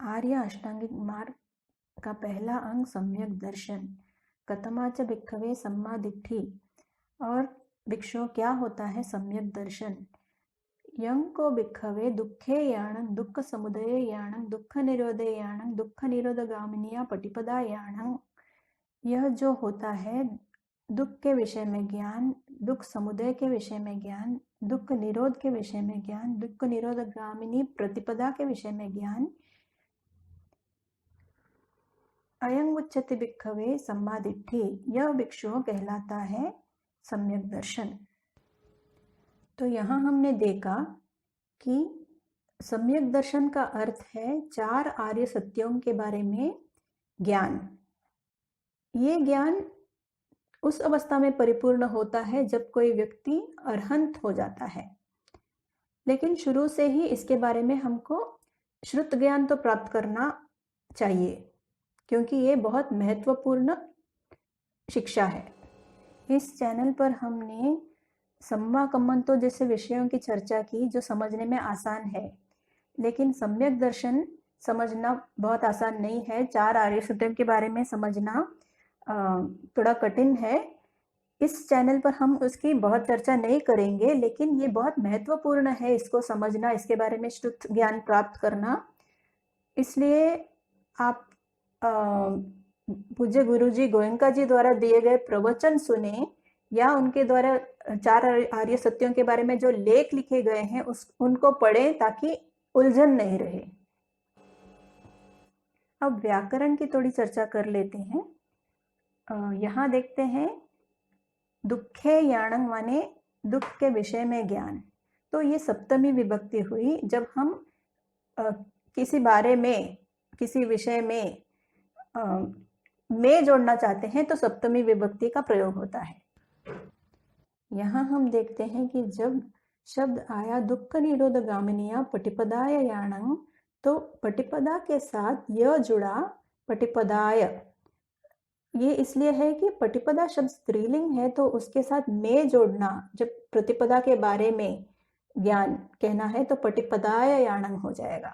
आर्य अष्टांगिक मार्ग का पहला अंग सम्यक दर्शन। कतमाच भिक्खवे सम्मा दिट्ठी। और भिक्षु क्या होता है सम्यक दर्शन? यं को भिक्खवे दुखे याणं दुख समुदय याणं दुख निरोधे याणं दुख निरोधगामिनिया पटिपदा याणं। यह जो होता है दुख के विषय में ज्ञान, दुख समुदय के विषय में ज्ञान, दुख निरोध के विषय में ज्ञान, दुख निरोधगामिनी प्रतिपदा के विषय में ज्ञान। अयं उच्यते भिक्खवे सम्मादिट्ठी। यह भिक्षु कहलाता है सम्यक दर्शन। तो यहाँ हमने देखा कि सम्यक दर्शन का अर्थ है चार आर्य सत्यों के बारे में ज्ञान। ये ज्ञान उस अवस्था में परिपूर्ण होता है जब कोई व्यक्ति अरहंत हो जाता है, लेकिन शुरू से ही इसके बारे में हमको श्रुत ज्ञान तो प्राप्त करना चाहिए, क्योंकि ये बहुत महत्वपूर्ण शिक्षा है। इस चैनल पर हमने सम्मा कम्मंतो जैसे विषयों की चर्चा की जो समझने में आसान है, लेकिन सम्यक दर्शन समझना बहुत आसान नहीं है। चार आर्य सत्यों के बारे में समझना थोड़ा कठिन है। इस चैनल पर हम उसकी बहुत चर्चा नहीं करेंगे, लेकिन ये बहुत महत्वपूर्ण है इसको समझना, इसके बारे में श्रुत ज्ञान प्राप्त करना। इसलिए आप पूज्य गुरुजी गोयंका जी द्वारा दिए गए प्रवचन सुने या उनके द्वारा चार आर्य सत्यों के बारे में जो लेख लिखे गए हैं उनको पढ़ें ताकि उलझन नहीं रहे। अब व्याकरण की थोड़ी चर्चा कर लेते हैं। यहाँ देखते हैं दुखे याणं माने दुख के विषय में ज्ञान। तो ये सप्तमी विभक्ति हुई। जब हम किसी बारे में किसी विषय में जोड़ना चाहते हैं तो सप्तमी विभक्ति का प्रयोग होता है। यहाँ हम देखते हैं कि जब शब्द आया दुख निरोध गामिनिया पटिपदाय याणं, तो पटिपदा के साथ यह जुड़ा पटिपदाय। ये इसलिए है कि पटिपदा शब्द स्त्रीलिंग है, तो उसके साथ में जोड़ना, जब प्रतिपदा के बारे में ज्ञान कहना है तो पटिपदाय याणं हो जाएगा।